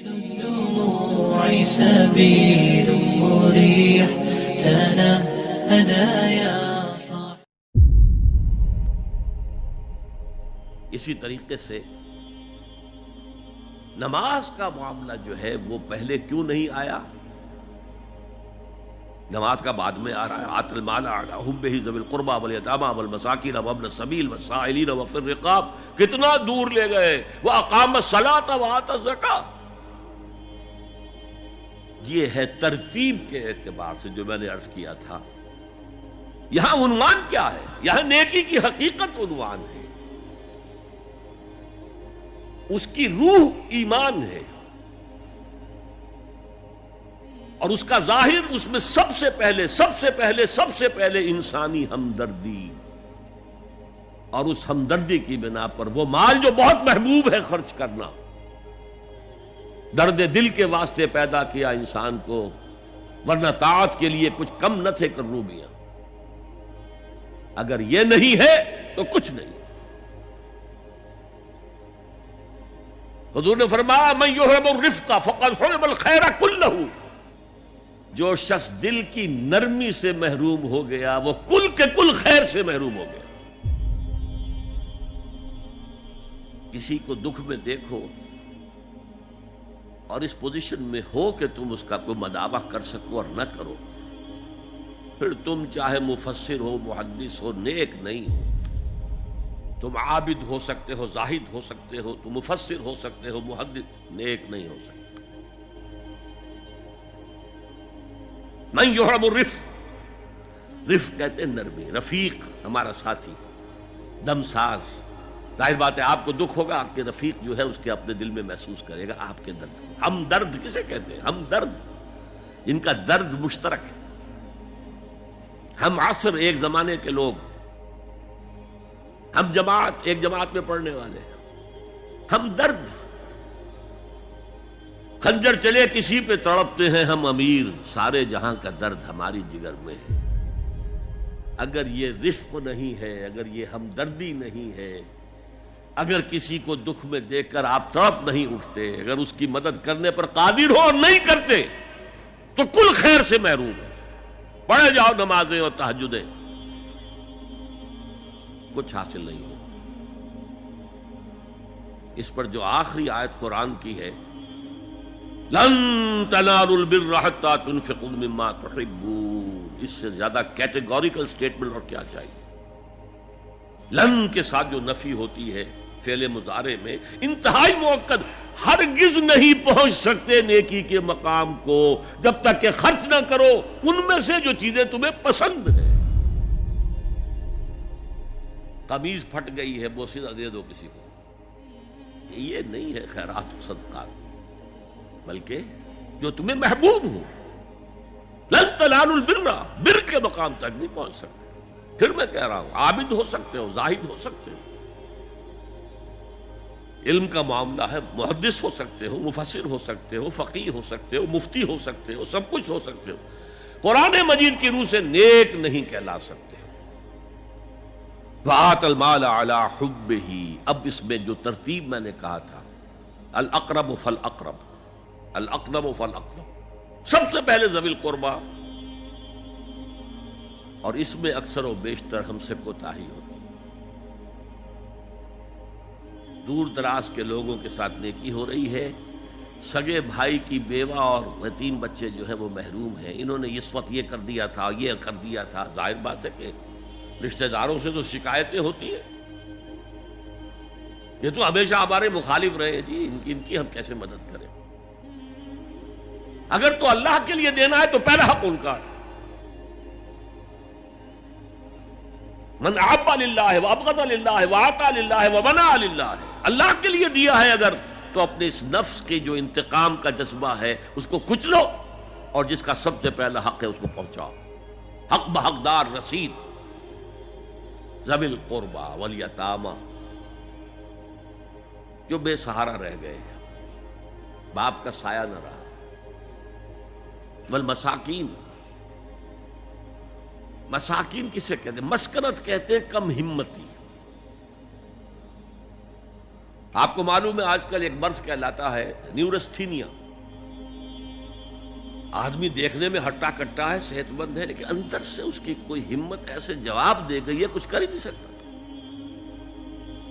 الدموع سبيل مريح تنهدى يا صاحب. اسی طریقے سے نماز کا معاملہ جو ہے وہ پہلے کیوں نہیں آیا؟ نماز کا بعد میں آ رہا ہے. آت المال علی حبہ ذوی القربى والیتامى والمساکین وابن السبیل والسائلین وفی الرقاب. کتنا دور لے گئے. واقام الصلاۃ وآتى الزکاۃ. یہ ہے ترتیب کے اعتبار سے جو میں نے عرض کیا تھا. یہاں عنوان کیا ہے؟ یہاں نیکی کی حقیقت عنوان ہے. اس کی روح ایمان ہے اور اس کا ظاہر اس میں سب سے پہلے انسانی ہمدردی، اور اس ہمدردی کی بنا پر وہ مال جو بہت محبوب ہے خرچ کرنا. درد دل کے واسطے پیدا کیا انسان کو، ورنہ طاعت کے لیے کچھ کم نہ تھے کروبیاں. اگر یہ نہیں ہے تو کچھ نہیں. حضور نے فرمایا من یحرم الرفق فقد حرم الخیر کلہ. جو شخص دل کی نرمی سے محروم ہو گیا وہ کل کے کل خیر سے محروم ہو گیا. کسی کو دکھ میں دیکھو اور اس پوزیشن میں ہو کہ تم اس کا کوئی مداوع کر سکو اور نہ کرو، پھر تم چاہے مفسر ہو، محدث ہو، نیک نہیں ہو. تم عابد ہو سکتے ہو، زاہد ہو سکتے ہو، تم مفسر ہو سکتے ہو، محدث، نیک نہیں ہو سکتے. من یحرم الرفق، رفق کہتے ہیں نرمی. رفیق ہمارا ساتھی، دم ساز. ظاہر بات ہے آپ کو دکھ ہوگا، آپ کے رفیق جو ہے اس کے اپنے دل میں محسوس کرے گا آپ کے درد. ہم درد کسے کہتے ہیں؟ ہم درد، ان کا درد مشترک ہے. ہم عصر، ایک زمانے کے لوگ، ہم جماعت، ایک جماعت میں پڑھنے والے. ہم درد، خنجر چلے کسی پہ تڑپتے ہیں ہم امیر، سارے جہاں کا درد ہماری جگر میں ہے. اگر یہ رفق نہیں ہے، اگر یہ ہمدردی نہیں ہے، اگر کسی کو دکھ میں دیکھ کر آپ تڑپ نہیں اٹھتے، اگر اس کی مدد کرنے پر قادر ہو اور نہیں کرتے تو کل خیر سے محروم ہے. پڑھے جاؤ نمازیں اور تہجدیں، کچھ حاصل نہیں ہو. اس پر جو آخری آیت قرآن کی ہے، لن تنالوا البر حتى تنفقوا مما تحبون، اس سے زیادہ کیٹیگوریکل سٹیٹمنٹ اور کیا چاہیے. لن کے ساتھ جو نفی ہوتی ہے فعل مضارع میں، انتہائی مؤکد. ہرگز نہیں پہنچ سکتے نیکی کے مقام کو جب تک کہ خرچ نہ کرو ان میں سے جو چیزیں تمہیں پسند ہیں. قمیض پھٹ گئی ہے، بوسیدہ دے دو کسی کو، یہ نہیں ہے خیرات و صدقات، بلکہ جو تمہیں محبوب ہو. لن تنالوا البر، بر کے مقام تک نہیں پہنچ سکتے. پھر میں کہہ رہا ہوں عابد ہو سکتے ہو، زاہد ہو سکتے ہو، علم کا معاملہ ہے، محدث ہو سکتے ہو، مفسر ہو سکتے ہو، فقیہ ہو سکتے ہو، مفتی ہو سکتے ہو، سب کچھ ہو سکتے ہو. قرآن مجید کی روح سے نیک نہیں کہلا سکتے. وآت المال علی حبہ، اب اس میں جو ترتیب میں نے کہا تھا، الاقرب فالاقرب، الاقرب فالاقرب، سب سے پہلے ذوی القربیٰ. اور اس میں اکثر و بیشتر ہم سے کوتاہی ہوتی ہے. دور دراز کے لوگوں کے ساتھ نیکی ہو رہی ہے. سگے بھائی کی بیوہ اور یتیم بچے جو ہیں وہ محروم ہیں، انہوں نے اس وقت یہ کر دیا تھا، یہ کر دیا تھا. ظاہر بات ہے کہ رشتہ داروں سے تو شکایتیں ہوتی ہیں. یہ تو ہمیشہ ہمارے مخالف رہے جی، ان کی ہم کیسے مدد کریں. اگر تو اللہ کے لیے دینا ہے تو پہلا حق ان کا. من احب للہ وابغض للہ واعطى للہ ومنع للہ، اللہ کے لیے دیا ہے اگر تو اپنے اس نفس کے جو انتقام کا جذبہ ہے اس کو کچلو، اور جس کا سب سے پہلا حق ہے اس کو پہنچاؤ. حق بحقدار رسید. ذوی القربى والیتامى، جو بے سہارا رہ گئے، باپ کا سایہ نہ رہا. والمساکین، مساکین کسے کہتے ہیں؟ مسکنت کہتے ہیں کم ہمتی. آپ کو معلوم ہے آج کل ایک مرض کہلاتا ہے نیورستھینیا. آدمی دیکھنے میں ہٹا کٹا ہے، صحت مند ہے، لیکن اندر سے اس کی کوئی ہمت ایسے جواب دے گئی ہے کچھ کر ہی نہیں سکتا.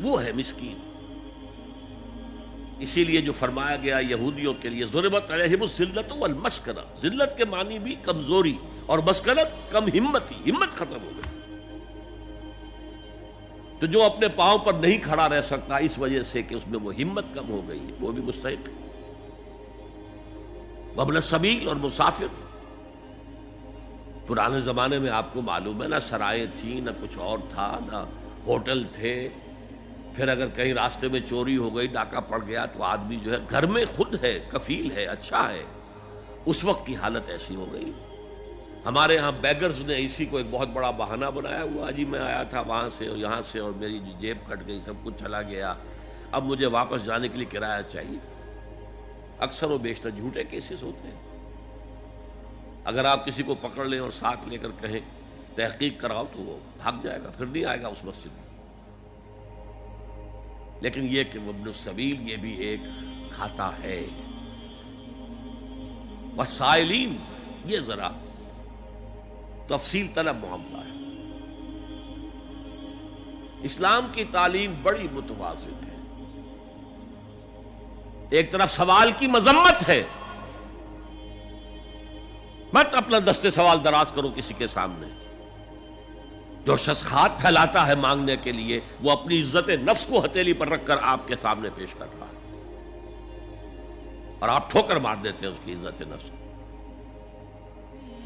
وہ ہے مسکین. اسی لیے جو فرمایا گیا یہودیوں کے لیے ضربت علیہم الذلۃ والمسکنہ، ذلت کے معنی بھی کمزوری اور مسکنت کم ہمت، ہمت ختم ہو گئی. تو جو اپنے پاؤں پر نہیں کھڑا رہ سکتا اس وجہ سے کہ اس میں وہ ہمت کم ہو گئی ہے، وہ بھی مستحق ہے. وابن السبیل اور مسافر. پرانے زمانے میں آپ کو معلوم ہے نہ سرائیں تھیں، نہ کچھ اور تھا، نہ ہوٹل تھے. پھر اگر کہیں راستے میں چوری ہو گئی، ڈاکہ پڑ گیا، تو آدمی جو ہے گھر میں خود ہے، کفیل ہے، اچھا ہے. اس وقت کی حالت ایسی ہو گئی. ہمارے ہاں بیگرز نے اسی کو ایک بہت بڑا بہانہ بنایا ہوا، جی میں آیا تھا وہاں سے اور یہاں سے اور میری جیب کٹ گئی، سب کچھ چلا گیا، اب مجھے واپس جانے کے لیے کرایہ چاہیے. اکثر و بیشتر جھوٹے کیسز ہوتے ہیں. اگر آپ کسی کو پکڑ لیں اور ساتھ لے کر کہیں تحقیق کراؤ تو وہ بھاگ جائے گا، پھر نہیں آئے گا اس مسجد میں. لیکن یہ کہ ابن السبیل یہ بھی ایک کھاتا ہے. والسائلین، یہ ذرا تفصیل طلب معاملہ ہے. اسلام کی تعلیم بڑی متوازن ہے. ایک طرف سوال کی مذمت ہے، مت اپنا دستے سوال دراز کرو کسی کے سامنے. جو شخص ہاتھ پھیلاتا ہے مانگنے کے لیے، وہ اپنی عزت نفس کو ہتھیلی پر رکھ کر آپ کے سامنے پیش کر رہا ہے، اور آپ ٹھوکر مار دیتے ہیں اس کی عزت نفس کو.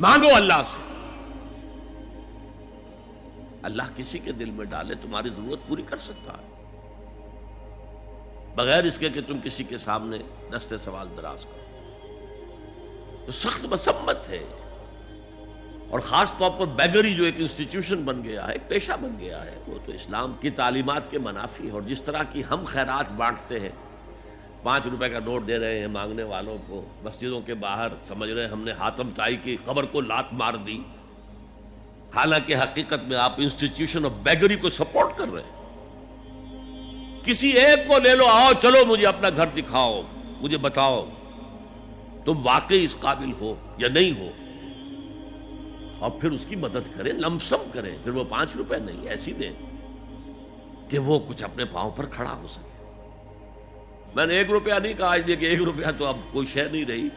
مانگو اللہ سے. اللہ کسی کے دل میں ڈالے تمہاری ضرورت پوری کر سکتا ہے، بغیر اس کے کہ تم کسی کے سامنے دستے سوال دراز کرو. تو سخت مذمت ہے. اور خاص طور پر بیگری جو ایک انسٹیٹیوشن بن گیا ہے، ایک پیشہ بن گیا ہے، وہ تو اسلام کی تعلیمات کے منافی ہے. اور جس طرح کی ہم خیرات بانٹتے ہیں، 5 روپے کا نوٹ دے رہے ہیں مانگنے والوں کو مسجدوں کے باہر، سمجھ رہے ہیں ہم نے حاتم طائی کی خبر کو لات مار دی، حالانکہ حقیقت میں آپ انسٹیٹیوشن آف بیگری کو سپورٹ کر رہے ہیں. کسی ایک کو لے لو، آؤ چلو مجھے اپنا گھر دکھاؤ، مجھے بتاؤ تم واقعی اس قابل ہو یا نہیں ہو، اور پھر اس کی مدد کریں، لمسم کریں. پھر وہ 5 روپے نہیں ایسی دیں کہ وہ کچھ اپنے پاؤں پر کھڑا ہو سکے. میں نے 1 روپیہ نہیں کہا آج کہ 1 روپیہ تو اب کوئی شے نہیں رہی،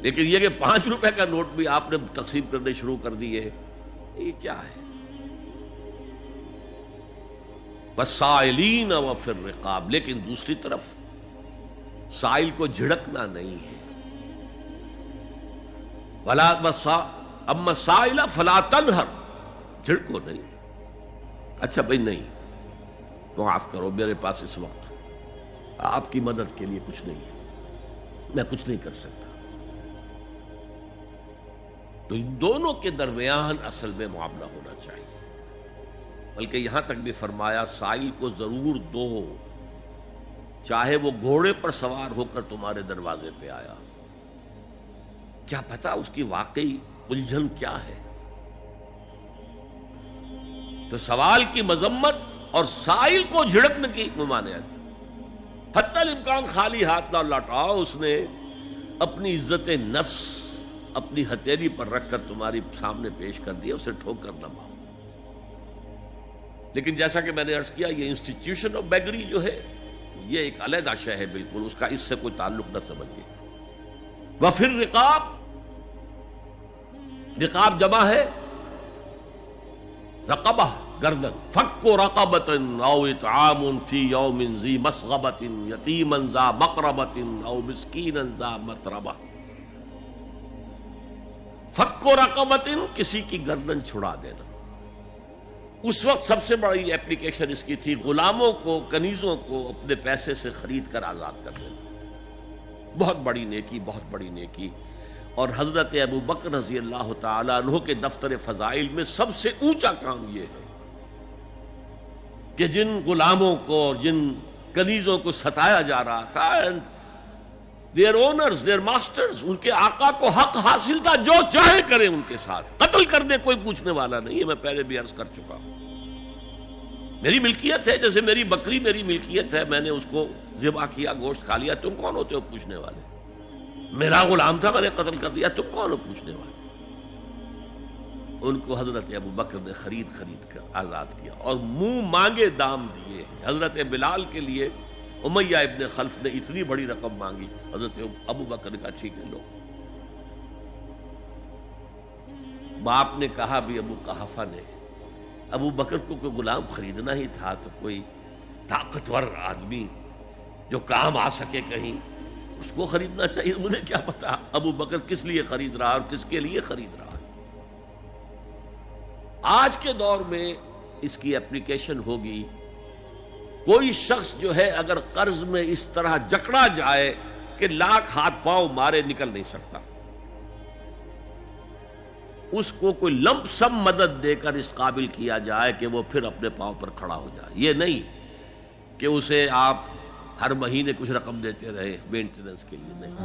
لیکن یہ کہ 5 روپے کا نوٹ بھی آپ نے تقسیم کرنے شروع کر دیے، یہ کیا ہے؟ والسائلین وفی الرقاب. لیکن دوسری طرف سائل کو جھڑکنا نہیں ہے. اما السائل فلا تنہر، جھڑکو نہیں. اچھا بھائی نہیں، معاف کرو، میرے پاس اس وقت آپ کی مدد کے لیے کچھ نہیں ہے، میں کچھ نہیں کر سکتا. تو ان دونوں کے درمیان اصل میں معاملہ ہونا چاہیے. بلکہ یہاں تک بھی فرمایا سائل کو ضرور دو، چاہے وہ گھوڑے پر سوار ہو کر تمہارے دروازے پہ آیا. کیا پتا اس کی واقعی الجھن کیا ہے. تو سوال کی مذمت اور سائل کو جھڑکنے کی ممانعت. حتی الامکان خالی ہاتھ نہ لوٹاؤ. اس نے اپنی عزت نفس اپنی ہتھیلی پر رکھ کر تمہاری سامنے پیش کر دیا، اسے ٹھوکر نہ مارو. لیکن جیسا کہ میں نے عرض کیا، یہ انسٹیٹیوشن آف بیگری جو ہے یہ ایک علیحدہ شے ہے بالکل، اس کا اس سے کوئی تعلق نہ سمجھیے. وفی الرقاب، رقاب جمع ہے رقبہ، گردن. فک رقبۃ او اطعام فی یوم ذی مسغبۃ یتیما ذا مقربۃ او مسکینا ذا متربہ. فک رقبۃ، کسی کی گردن چھڑا دینا. اس وقت سب سے بڑی اپلیکیشن اس کی تھی غلاموں کو، کنیزوں کو اپنے پیسے سے خرید کر آزاد کر دینا. بہت بڑی نیکی، بہت بڑی نیکی. اور حضرت ابو بکر رضی اللہ تعالیٰ عنہ کے دفتر فضائل میں سب سے اونچا کام یہ ہے کہ جن غلاموں کو اور جن کنیزوں کو ستایا جا رہا تھا، دیئر اونرز، دیئر ماسٹرز، ان کے آقا کو حق حاصل تھا، جو چاہے کریں ان کے ساتھ، قتل کر دے، کوئی پوچھنے والا نہیں ہے. میں پہلے بھی عرض کر چکا ہوں. میری ملکیت ہے، جیسے میری بکری میری ملکیت ہے، میں نے اس کو ذبح کیا، گوشت کھا لیا، تم کون ہوتے ہو پوچھنے والے؟ میرا غلام تھا، میں نے قتل کر دیا، تم کون ہو پوچھنے والے؟ ان کو حضرت ابو بکر نے خرید کر آزاد کیا اور منہ مانگے دام دیے۔ حضرت بلال کے لیے امیہ ابن خلف نے اتنی بڑی رقم مانگی، حضرت ابو بکر نے کہا ٹھیک ہے لو۔ باپ نے کہا بھی ابو قحافہ نے، ابو بکر کو کوئی غلام خریدنا ہی تھا تو کوئی طاقتور آدمی جو کام آ سکے کہیں، اس کو خریدنا چاہیے۔ مجھے کیا پتا ابو بکر کس لیے خرید رہا اور کس کے لیے خرید رہا ہے۔ آج کے دور میں اس کی اپلیکیشن ہوگی، کوئی شخص جو ہے اگر قرض میں اس طرح جکڑا جائے کہ لاکھ ہاتھ پاؤں مارے نکل نہیں سکتا، اس کو کوئی لمپ سم مدد دے کر اس قابل کیا جائے کہ وہ پھر اپنے پاؤں پر کھڑا ہو جائے۔ یہ نہیں کہ اسے آپ ہر مہینے کچھ رقم دیتے رہے مینٹیننس کے لیے، نہیں۔